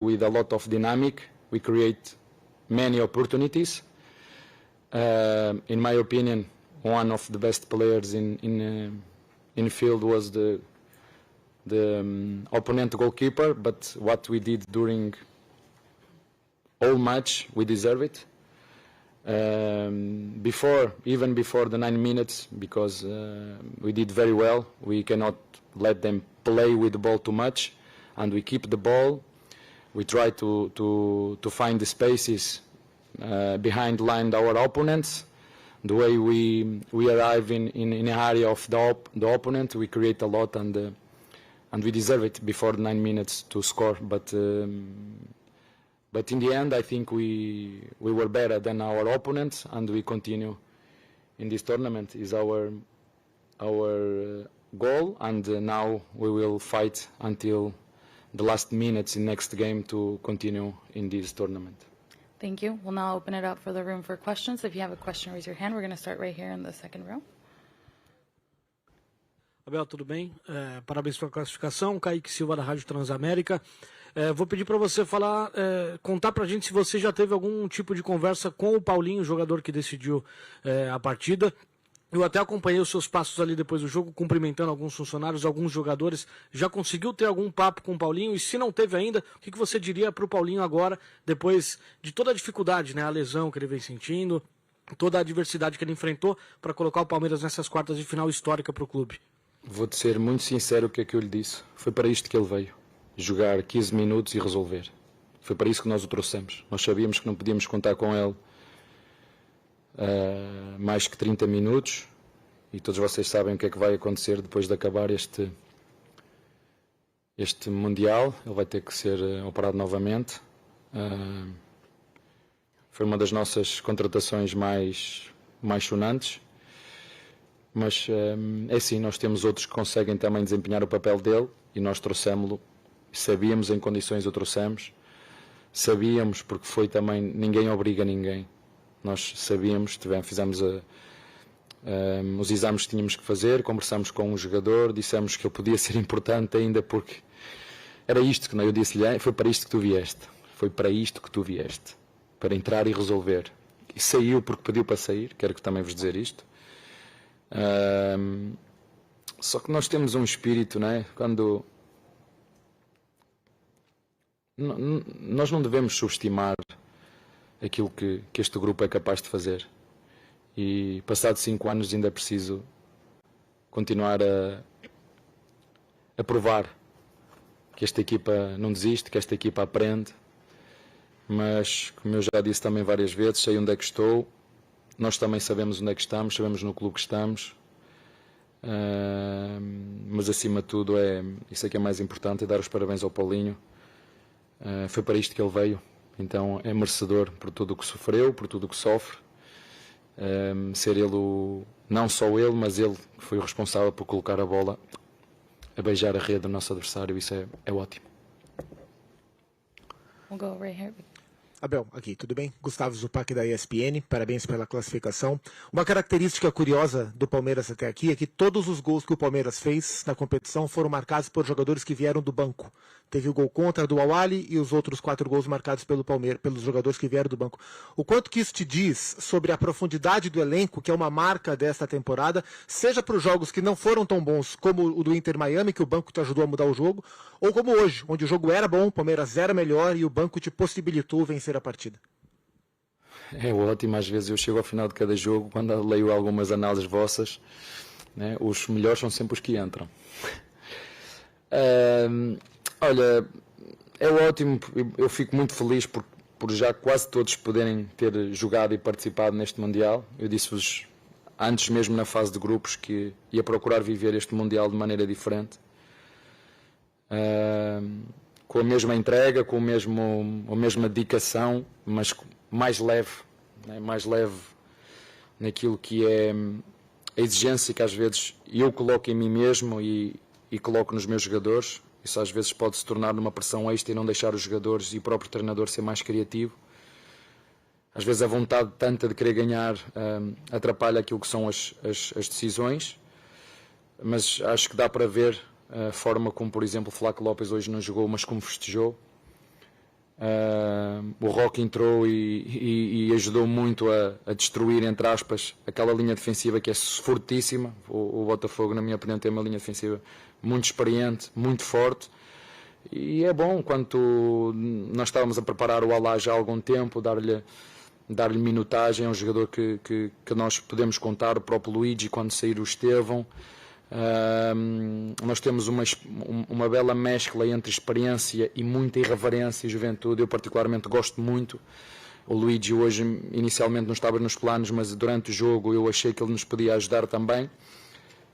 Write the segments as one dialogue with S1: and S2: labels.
S1: with a lot of dynamic. We create many opportunities. In my opinion, one of the best players in field was the opponent goalkeeper. But what we did during all match, we deserve it. Even before the 9 minutes, because we did very well. We cannot let them play with the ball too much, and we keep the ball. We try to find the spaces behind line our opponents. The way we arrive in an area of the opponent, we create a lot, and we deserve it before the 9 minutes to score. But in the end, I think we were better than our opponents, and we continue in this tournament. Is our goal, and now we will fight until the last minutes in next game to continue in this tournament.
S2: Thank you. We'll now open it up for the room for questions. If you have a question, raise your hand. We're going to start right here in the second row.
S3: Abel, tudo bem? Parabéns pela classificação. Kaique Silva, da Rádio Transamérica. Vou pedir para você falar, contar para a gente se você já teve algum tipo de conversa com o Paulinho, o jogador que decidiu a partida. Eu até acompanhei os seus passos ali depois do jogo, cumprimentando alguns funcionários, alguns jogadores. Já conseguiu ter algum papo com o Paulinho? E se não teve ainda, o que você diria para o Paulinho agora, depois de toda a dificuldade, né, a lesão que ele vem sentindo, toda a adversidade que ele enfrentou para colocar o Palmeiras nessas quartas de final histórica para o clube?
S1: Vou-te ser muito sincero o que é que eu lhe disse. Foi para isto que ele veio. Jogar 15 minutos e resolver. Foi para isso que nós o trouxemos. Nós sabíamos que não podíamos contar com ele mais que 30 minutos, e todos vocês sabem o que é que vai acontecer depois de acabar este Mundial. Ele vai ter que ser operado novamente. Foi uma das nossas contratações mais sonantes, mas é assim, nós temos outros que conseguem também desempenhar o papel dele, e nós trouxemos-lo. Sabíamos em condições o trouxemos, sabíamos, porque foi também, ninguém obriga ninguém. Nós sabíamos, fizemos os exames que tínhamos que fazer, conversamos com um jogador, dissemos que ele podia ser importante ainda, porque era isto que eu disse-lhe, foi para isto que tu vieste, foi para isto que tu vieste, para entrar e resolver. E saiu porque pediu para sair, quero que também vos dizer isto. Só que nós temos um espírito, não é? Quando nós não devemos subestimar aquilo que este grupo é capaz de fazer, e passados 5 anos ainda é preciso continuar a provar que esta equipa não desiste, que esta equipa aprende. Mas, como eu já disse também várias vezes, sei onde é que estou, nós também sabemos onde é que estamos, sabemos no clube que estamos, mas acima de tudo isso é que é mais importante, é dar os parabéns ao Paulinho. Foi para isto que ele veio, então é merecedor por tudo o que sofreu, por tudo o que sofre. Ser ele, não só ele, mas ele que foi o responsável por colocar a bola a beijar a rede do nosso adversário, isso é ótimo.
S2: We'll go right here.
S4: Abel, aqui, tudo bem? Gustavo Zupac da ESPN, parabéns pela classificação. Uma característica curiosa do Palmeiras até aqui é que todos os gols que o Palmeiras fez na competição foram marcados por jogadores que vieram do banco. Teve o gol contra do Awali e os outros 4 gols marcados pelo Palmeiras, pelos jogadores que vieram do banco. O quanto que isso te diz sobre a profundidade do elenco, que é uma marca desta temporada, seja para os jogos que não foram tão bons como o do Inter Miami, que o banco te ajudou a mudar o jogo, ou como hoje, onde o jogo era bom, o Palmeiras era melhor e o banco te possibilitou vencer a partida?
S1: É ótimo, às vezes eu chego ao final de cada jogo, quando leio algumas análises vossas, né, os melhores são sempre os que entram. Olha, é ótimo, eu fico muito feliz por já quase todos poderem ter jogado e participado neste Mundial. Eu disse-vos antes mesmo na fase de grupos que ia procurar viver este Mundial de maneira diferente, com a mesma entrega, com a mesma dedicação, mas mais leve, né? Mais leve naquilo que é a exigência que às vezes eu coloco em mim mesmo e coloco nos meus jogadores. Isso às vezes pode se tornar uma pressão extra e não deixar os jogadores e o próprio treinador ser mais criativo. Às vezes a vontade tanta de querer ganhar atrapalha aquilo que são as decisões, mas acho que dá para ver a forma como, por exemplo, o Flaco Lopes hoje não jogou, mas como festejou. O Roque entrou e ajudou muito a destruir, entre aspas, aquela linha defensiva que é fortíssima. O Botafogo, na minha opinião, tem uma linha defensiva muito experiente, muito forte. E é bom, quando nós estávamos a preparar o Alá já há algum tempo, dar-lhe minutagem. É um jogador que nós podemos contar, o próprio Luigi, quando sair o Estevão. Nós temos uma bela mescla entre experiência e muita irreverência e juventude. Eu particularmente gosto muito. O Luigi hoje inicialmente não estava nos planos, mas durante o jogo eu achei que ele nos podia ajudar também.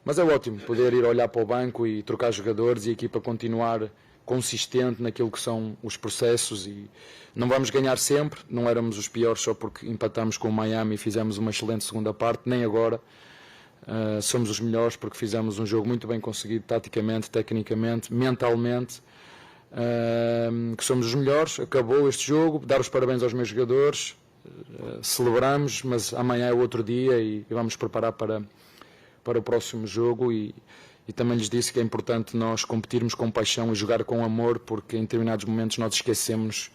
S1: Mas é ótimo poder ir olhar para o banco e trocar jogadores e a equipa continuar consistente naquilo que são os processos. E não vamos ganhar sempre, não éramos os piores só porque empatamos com o Miami e fizemos uma excelente segunda parte, nem agora. Somos os melhores porque fizemos um jogo muito bem conseguido, taticamente, tecnicamente, mentalmente, que somos os melhores. Acabou este jogo, dar os parabéns aos meus jogadores, celebramos, mas amanhã é outro dia e vamos preparar para o próximo jogo. E também lhes disse que é importante nós competirmos com paixão e jogar com amor, porque em determinados momentos nós esquecemos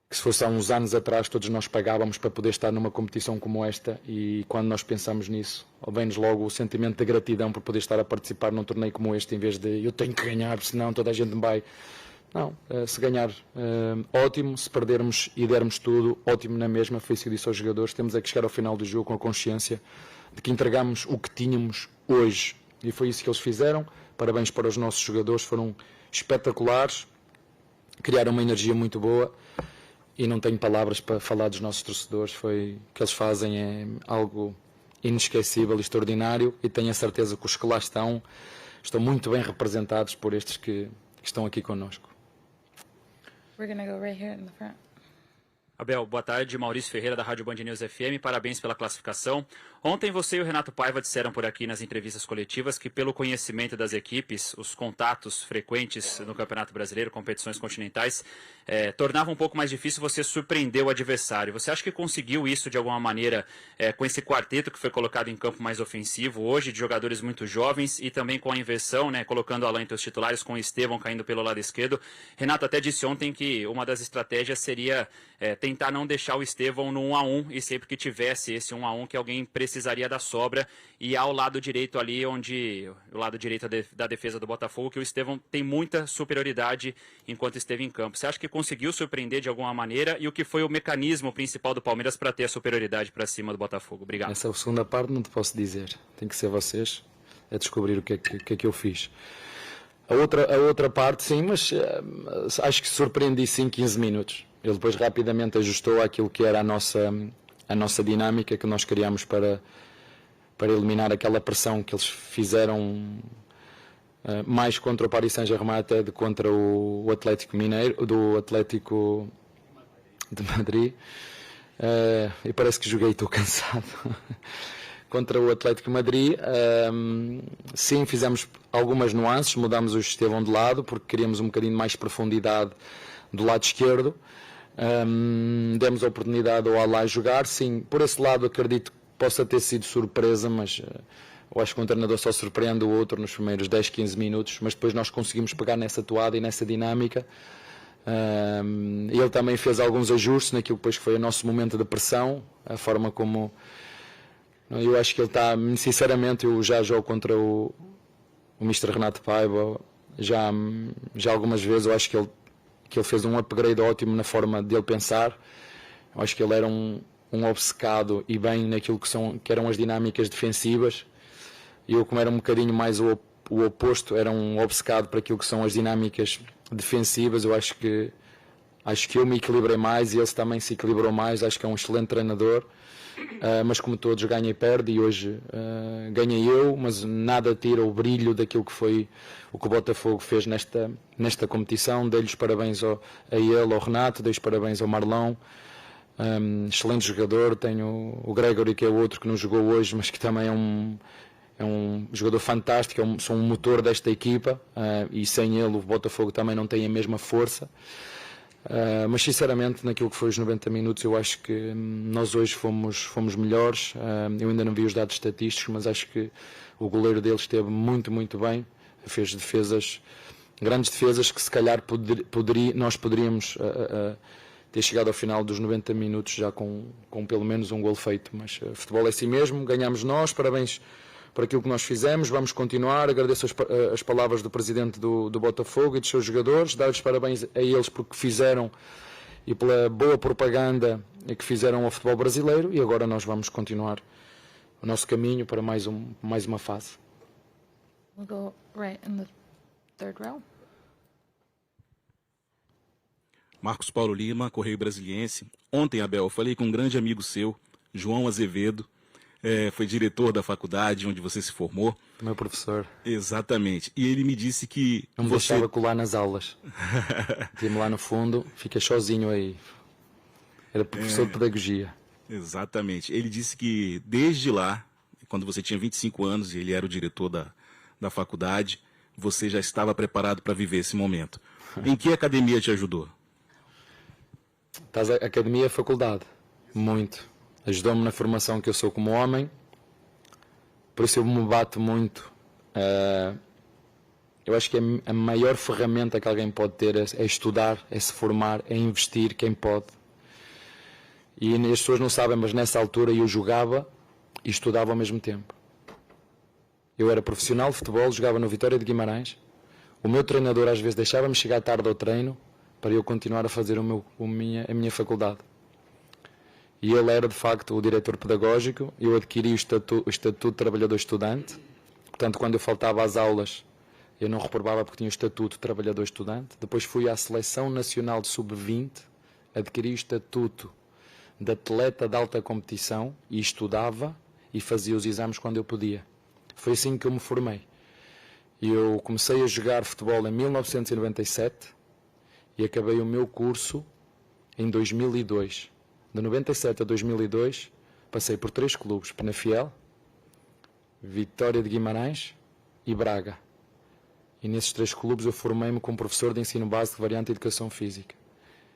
S1: que se fosse há uns anos atrás todos nós pagávamos para poder estar numa competição como esta, e quando nós pensamos nisso, vem-nos logo o sentimento de gratidão por poder estar a participar num torneio como este, em vez de eu tenho que ganhar, senão toda a gente me vai. Não, se ganhar, ótimo, se perdermos e dermos tudo, ótimo na mesma. Foi isso que eu disse aos jogadores, temos é que chegar ao final do jogo com a consciência de que entregamos o que tínhamos hoje, e foi isso que eles fizeram. Parabéns para os nossos jogadores, foram espetaculares, criaram uma energia muito boa. E não tenho palavras para falar dos nossos torcedores. O que eles fazem é algo inesquecível, extraordinário, e tenho a certeza que os que lá estão muito bem representados por estes que estão aqui connosco.
S2: We're going to go right here in the front.
S5: Abel, boa tarde. Maurício Ferreira, da Rádio Band News FM. Parabéns pela classificação. Ontem você e o Renato Paiva disseram por aqui nas entrevistas coletivas que, pelo conhecimento das equipes, os contatos frequentes no Campeonato Brasileiro, competições continentais, tornavam um pouco mais difícil você surpreender o adversário. Você acha que conseguiu isso de alguma maneira com esse quarteto que foi colocado em campo mais ofensivo hoje, de jogadores muito jovens, e também com a inversão, colocando o Alain entre os titulares, com o Estevão caindo pelo lado esquerdo? Renato até disse ontem que uma das estratégias seria tentar não deixar o Estevão no 1-1, e sempre que tivesse esse 1-1 que alguém precisaria da sobra, e ao lado direito ali, onde o lado direito da defesa do Botafogo, que o Estevão tem muita superioridade enquanto esteve em campo. Você acha que conseguiu surpreender de alguma maneira, e o que foi o mecanismo principal do Palmeiras para ter a superioridade para cima do Botafogo? Obrigado.
S1: Essa segunda parte não te posso dizer, tem que ser vocês a descobrir o que é que eu fiz. A outra parte sim, mas acho que surpreendi sim 15 minutos. Ele depois rapidamente ajustou aquilo que era a nossa dinâmica que nós criámos para eliminar aquela pressão que eles fizeram mais contra o Paris Saint-Germain até de contra o Atlético Mineiro, do Atlético de Madrid. E parece que joguei e estou cansado. Contra o Atlético de Madrid, sim, fizemos algumas nuances, mudámos o Estevão de lado porque queríamos um bocadinho mais profundidade do lado esquerdo. Demos a oportunidade ao Alá jogar, sim, por esse lado acredito que possa ter sido surpresa, mas eu acho que um treinador só surpreende o outro nos primeiros 10, 15 minutos, mas depois nós conseguimos pegar nessa toada e nessa dinâmica. Ele também fez alguns ajustes naquilo que depois foi o nosso momento de pressão, a forma como eu acho que ele está, sinceramente, eu já jogo contra o Mr. Renato Paiva já algumas vezes. Eu acho que ele fez um upgrade ótimo na forma de ele pensar. Eu acho que ele era um obcecado e bem naquilo que eram as dinâmicas defensivas. E eu, como era um bocadinho mais o oposto, era um obcecado para aquilo que são as dinâmicas defensivas. Eu acho que eu me equilibrei mais e ele também se equilibrou mais. Acho que é um excelente treinador. Mas como todos, ganha e perde, e hoje ganhei eu, mas nada tira o brilho daquilo que foi o que o Botafogo fez nesta competição. Dei-lhes parabéns a ele, ao Renato, dei-lhes parabéns ao Marlão, excelente jogador. Tenho o Gregory, que é o outro que não jogou hoje, mas que também é um jogador fantástico, são um motor desta equipa, e sem ele o Botafogo também não tem a mesma força. Mas sinceramente, naquilo que foi os 90 minutos, eu acho que nós hoje fomos melhores. Eu ainda não vi os dados estatísticos, mas acho que o goleiro deles esteve muito, muito bem. Fez defesas grandes defesas que se calhar nós poderíamos ter chegado ao final dos 90 minutos já com pelo menos um gol feito. Mas futebol é assim mesmo, ganhamos nós, parabéns por aquilo que nós fizemos, vamos continuar. Agradeço as palavras do presidente do Botafogo e dos seus jogadores, dar-lhes parabéns a eles porque fizeram e pela boa propaganda que fizeram ao futebol brasileiro, e agora nós vamos continuar o nosso caminho para mais uma fase.
S2: We'll go right in the third row.
S6: Marcos Paulo Lima, Correio Brasiliense. Ontem, Abel, eu falei com um grande amigo seu, João Azevedo, foi diretor da faculdade onde você se formou.
S1: Meu professor.
S6: Exatamente. E ele me disse que
S1: não me deixava colar nas aulas. Tinha-me lá no fundo, fiquei sozinho aí. Era professor de pedagogia.
S6: Exatamente. Ele disse que desde lá, quando você tinha 25 anos e ele era o diretor da faculdade, você já estava preparado para viver esse momento. Em que academia te ajudou?
S1: A academia é a faculdade. Muito. Ajudou-me na formação que eu sou como homem. Por isso eu me bato muito. Eu acho que a maior ferramenta que alguém pode ter é estudar, é se formar, é investir, quem pode. E as pessoas não sabem, mas nessa altura eu jogava e estudava ao mesmo tempo. Eu era profissional de futebol, jogava no Vitória de Guimarães. O meu treinador às vezes deixava-me chegar tarde ao treino para eu continuar a fazer a minha faculdade. E ele era de facto o diretor pedagógico. Eu adquiri o estatuto de trabalhador-estudante. Portanto, quando eu faltava às aulas, eu não reprovava porque tinha o estatuto de trabalhador-estudante. Depois fui à Seleção Nacional de Sub-20, adquiri o estatuto de atleta de alta competição e estudava e fazia os exames quando eu podia. Foi assim que eu me formei. Eu comecei a jogar futebol em 1997 e acabei o meu curso em 2002. De 97 a 2002 passei por 3 clubes: Penafiel, Vitória de Guimarães e Braga. E nesses 3 clubes eu formei-me como professor de ensino básico de variante de educação física.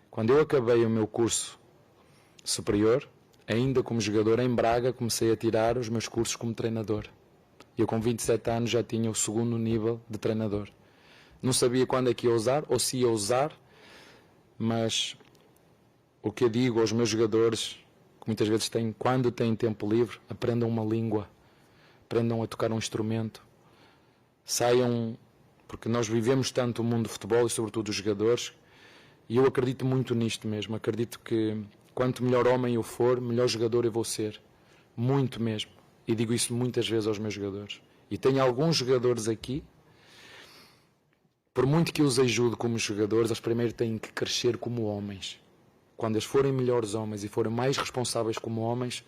S1: Quando eu acabei o meu curso superior, ainda como jogador em Braga, comecei a tirar os meus cursos como treinador. Eu com 27 anos já tinha o 2º nível de treinador. Não sabia quando é que ia usar, ou se ia usar, mas o que eu digo aos meus jogadores, que muitas vezes quando têm tempo livre, aprendam uma língua, aprendam a tocar um instrumento, saiam, porque nós vivemos tanto o mundo do futebol e sobretudo os jogadores, e eu acredito muito nisto mesmo. Acredito que quanto melhor homem eu for, melhor jogador eu vou ser, muito mesmo, e digo isso muitas vezes aos meus jogadores. E tenho alguns jogadores aqui, por muito que eu os ajude como jogadores, eles primeiro têm que crescer como homens. Quando eles forem melhores homens e forem mais responsáveis como homens,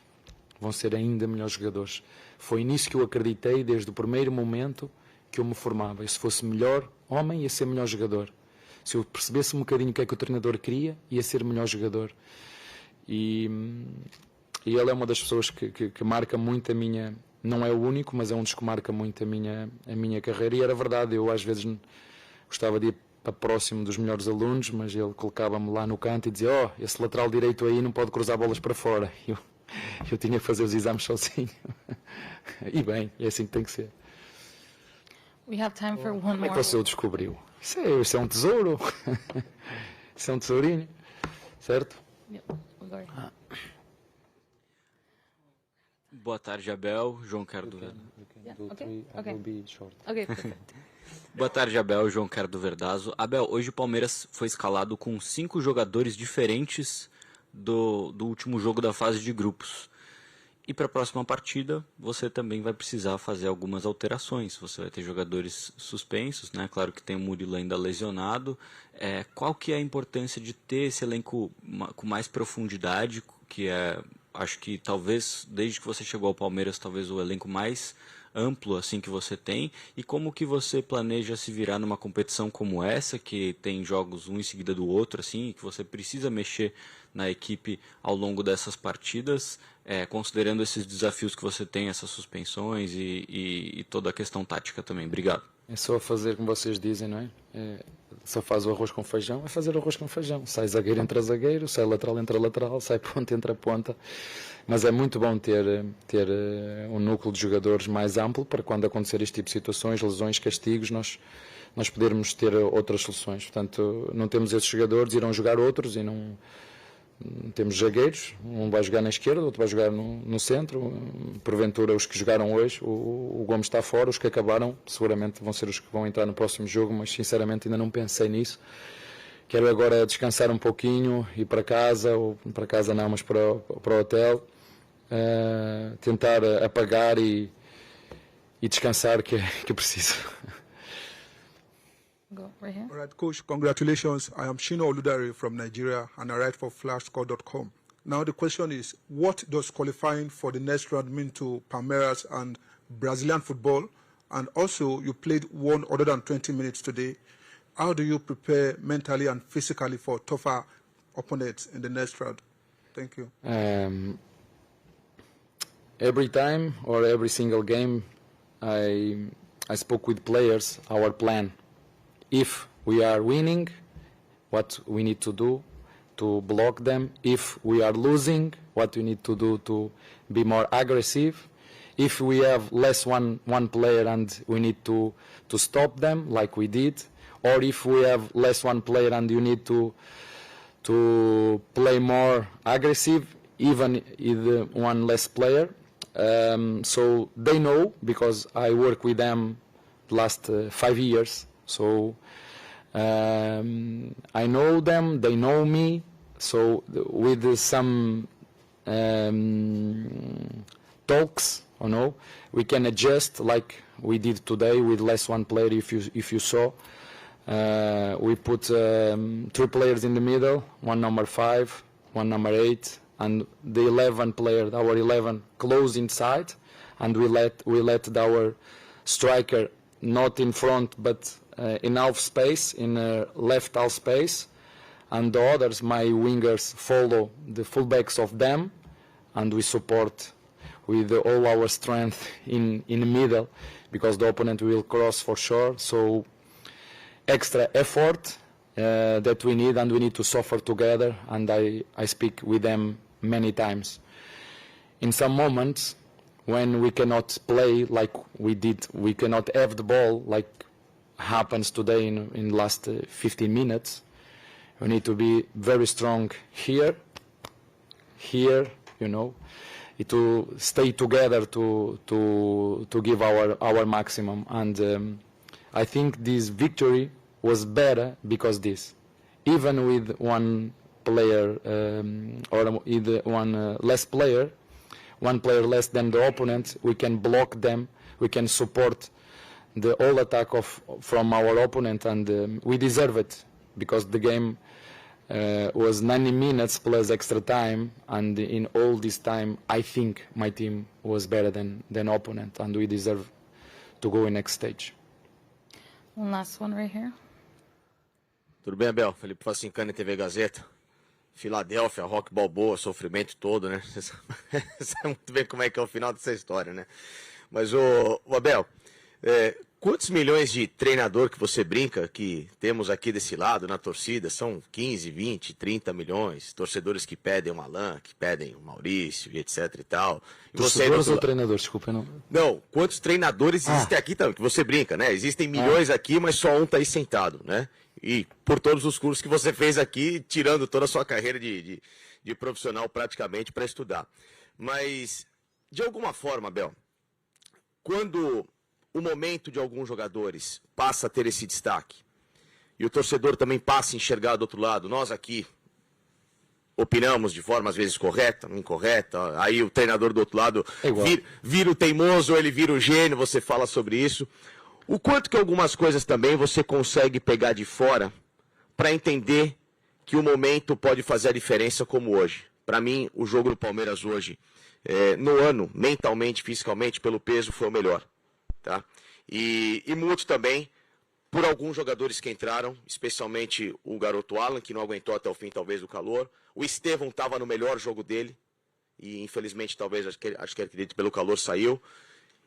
S1: vão ser ainda melhores jogadores. Foi nisso que eu acreditei desde o primeiro momento que eu me formava. E se fosse melhor homem, ia ser melhor jogador. Se eu percebesse um bocadinho o que é que o treinador queria, ia ser melhor jogador. E ele é uma das pessoas que marca muito a minha... Não é o único, mas é um dos que marca muito a minha carreira. E era verdade, eu às vezes gostava de ir para próximo dos melhores alunos, mas ele colocava-me lá no canto e dizia: esse lateral direito aí não pode cruzar bolas para fora. Eu tinha que fazer os exames sozinho. E bem, é assim que tem que ser.
S2: We have time for one
S1: Como é
S2: more.
S1: que você o descobriu? Isso é um tesouro. Isso é um tesourinho. Certo?
S2: Yep, we'll go right.
S7: Boa tarde, Abel. João Cardo.
S2: Okay. Okay, perfect.
S7: Boa tarde, Abel. João Cardo Verdazo. Abel, hoje o Palmeiras foi escalado com 5 jogadores diferentes do último jogo da fase de grupos. E para a próxima partida, você também vai precisar fazer algumas alterações. Você vai ter jogadores suspensos, né? Claro que tem o Murilo ainda lesionado. Qual que é a importância de ter esse elenco com mais profundidade, que acho que talvez, desde que você chegou ao Palmeiras, talvez o elenco mais amplo assim que você tem, e como que você planeja se virar numa competição como essa, que tem jogos um em seguida do outro, assim, que você precisa mexer na equipe ao longo dessas partidas, considerando esses desafios que você tem, essas suspensões e toda a questão tática também. Obrigado.
S1: É só fazer como vocês dizem, não é? Só faz o arroz com feijão, é fazer arroz com feijão. Sai zagueiro, entra zagueiro, sai lateral, entra lateral, sai ponta, entra ponta. Mas é muito bom ter um núcleo de jogadores mais amplo para quando acontecer este tipo de situações, lesões, castigos, nós nós podermos ter outras soluções. Portanto, não temos esses jogadores, irão jogar outros e não temos zagueiros, um vai jogar na esquerda, outro vai jogar no centro, porventura os que jogaram hoje, o Gomes está fora, os que acabaram seguramente vão ser os que vão entrar no próximo jogo, mas sinceramente ainda não pensei nisso. Quero agora descansar um pouquinho, ir para casa, ou para casa não, mas para o hotel, tentar apagar e descansar que preciso.
S2: Go right here.
S8: All right, Coach, congratulations. I am Shino Oludare from Nigeria, and I write for FlashScore.com. Now the question is, what does qualifying for the next round mean to Palmeiras and Brazilian football? And also, you played 120 minutes today. How do you prepare mentally and physically for tougher opponents in the next round? Thank you.
S1: Every time or every single game, I spoke with players, our plan. If we are winning, what we need to do to block them. If we are losing, what we need to do to be more aggressive. If we have less one player and we need to stop them like we did. Or if we have less one player and you need to play more aggressive, even with one less player. So they know, because I work with them last 5 years. So I know them, they know me. So with some talks, we can adjust like we did today with less one player. If you saw, we put 3 players in the middle, one number 5, one number 8, and the 11 player, our 11, close inside, and we let our striker not in front but in half space, in left half space, and the others, my wingers, follow the fullbacks of them, and we support with all our strength in the middle, because the opponent will cross for sure. So extra effort that we need, and we need to suffer together, and I speak with them many times. In some moments when we cannot play like we did, we cannot have the ball like happens today in last 15 minutes, we need to be very strong here, to stay together to give our maximum. And I think this victory was better because this, even with one player or with one less player, one player less than the opponent, we can block them, we can support the whole attack from our opponent, and we deserve it, because the game was 90 minutes plus extra time, and in all this time I think my team was better than opponent, and we deserve to go in next stage.
S2: One last one right here.
S9: Tudo bem, Abel? Felipe Facincani, TV Gazeta. Filadélfia, Rock Balboa, sofrimento todo, né? Você sabe muito bem como é que é o final dessa história, né? Mas, o Abel, quantos milhões de treinador que você brinca que temos aqui desse lado, na torcida? São 15, 20, 30 milhões. Torcedores que pedem o Alan, que pedem o Maurício, e etc e tal. E
S1: torcedores ou treinadores? Desculpa, não.
S9: Não, quantos treinadores existem aqui também? Que você brinca, né? Existem milhões aqui, mas só um tá aí sentado, né? E por todos os cursos que você fez aqui, tirando toda a sua carreira de profissional praticamente para estudar. Mas, de alguma forma, Abel, quando o momento de alguns jogadores passa a ter esse destaque, e o torcedor também passa a enxergar do outro lado, nós aqui opinamos de forma às vezes correta, incorreta, aí o treinador do outro lado vira o teimoso, ele vira o gênio, você fala sobre isso. O quanto que algumas coisas também você consegue pegar de fora para entender que o momento pode fazer a diferença como hoje. Para mim, o jogo do Palmeiras hoje, no ano, mentalmente, fisicamente, pelo peso, foi o melhor. Tá? E muito também por alguns jogadores que entraram, especialmente o garoto Alan, que não aguentou até o fim, talvez, do calor. O Estevão estava no melhor jogo dele e, infelizmente, talvez, acho que acredito, pelo calor saiu.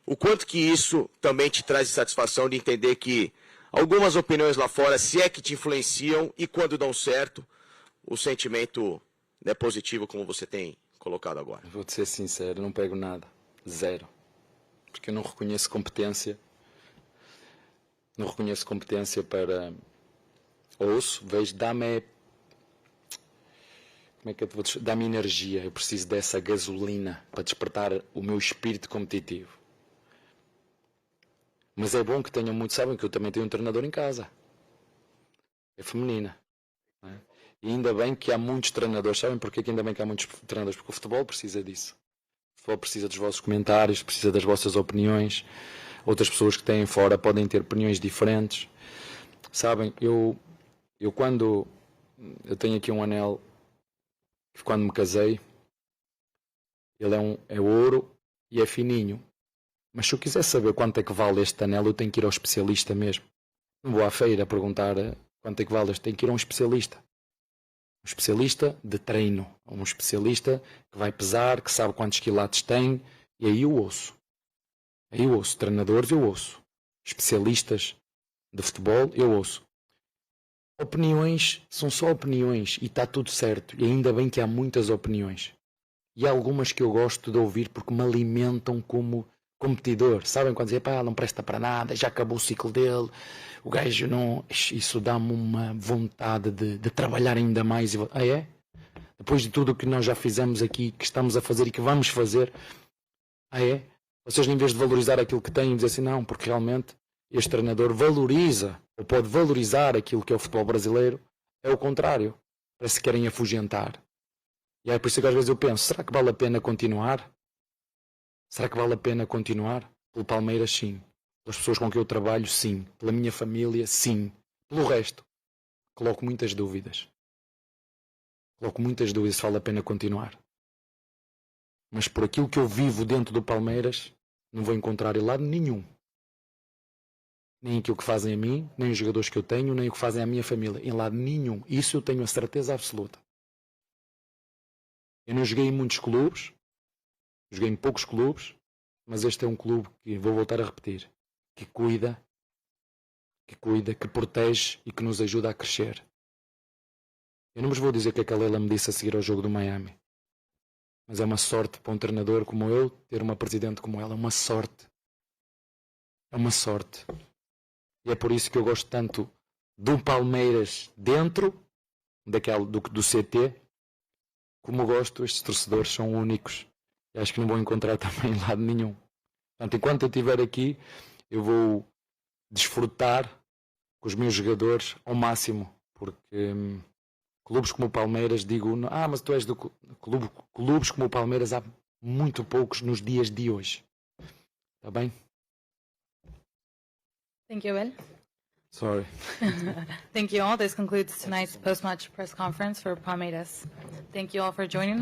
S9: O quanto que isso também te traz satisfação de entender que algumas opiniões lá fora, se é que te influenciam, e quando dão certo, o sentimento é positivo, como você tem colocado agora?
S1: Vou-te ser sincero, não pego nada. Zero. Porque eu não reconheço competência não reconheço competência para... Ouço, vejo, dá-me... Como é que eu te vou dizer? Dá-me energia. Eu preciso dessa gasolina para despertar o meu espírito competitivo. Mas é bom que tenham muito... Sabem que eu também tenho um treinador em casa. É feminina. Não é? E ainda bem que há muitos treinadores. Sabem porquê que ainda bem que há muitos treinadores? Porque o futebol precisa disso. O futebol precisa dos vossos comentários, precisa das vossas opiniões. Outras pessoas que têm fora podem ter opiniões diferentes. Sabem, eu quando... Eu tenho aqui um anel que quando me casei, ele é ouro e é fininho. Mas se eu quiser saber quanto é que vale este anel, eu tenho que ir ao especialista mesmo. Não vou à feira perguntar quanto é que vale este. Tenho que ir a um especialista. Um especialista de treino. Um especialista que vai pesar, que sabe quantos quilates tem. E aí eu ouço. Aí eu ouço. Treinadores eu ouço. Especialistas de futebol eu ouço. Opiniões são só opiniões e está tudo certo. E ainda bem que há muitas opiniões. E há algumas que eu gosto de ouvir porque me alimentam como competidor. Sabem quando dizem, pá, não presta para nada, já acabou o ciclo dele, o gajo não... Isso dá-me uma vontade de trabalhar ainda mais. Ah, é? Depois de tudo o que nós já fizemos aqui, que estamos a fazer e que vamos fazer, ah, é? Vocês, em vez de valorizar aquilo que têm, dizem assim, não, porque realmente este treinador valoriza, ou pode valorizar aquilo que é o futebol brasileiro, é o contrário. Parece que querem afugentar. E é por isso que às vezes eu penso, será que vale a pena continuar? Será que vale a pena continuar? Pelo Palmeiras, sim. Pelas pessoas com quem eu trabalho, sim. Pela minha família, sim. Pelo resto, coloco muitas dúvidas. Coloco muitas dúvidas se vale a pena continuar. Mas por aquilo que eu vivo dentro do Palmeiras, não vou encontrar em lado nenhum. Nem aquilo que fazem a mim, nem os jogadores que eu tenho, nem o que fazem à minha família. Em lado nenhum. Isso eu tenho a certeza absoluta. Eu não joguei em muitos clubes, joguei em poucos clubes, mas este é um clube que, vou voltar a repetir, que cuida, que protege e que nos ajuda a crescer. Eu não vos vou dizer que a Calela me disse a seguir ao jogo do Miami, mas é uma sorte para um treinador como eu ter uma presidente como ela. É uma sorte. É uma sorte. E é por isso que eu gosto tanto do Palmeiras dentro do CT, como eu gosto, estes torcedores são únicos. E acho que não vou encontrar também em lado nenhum. Portanto, enquanto eu estiver aqui, eu vou desfrutar com os meus jogadores ao máximo. Porque clubes como o Palmeiras, digo, mas tu és do clube. Clubes como o Palmeiras há muito poucos nos dias de hoje. Está bem?
S2: Thank you, Will.
S1: Sorry.
S2: Thank you all. This concludes tonight's post-match press conference for Palmeiras. Thank you all for joining us.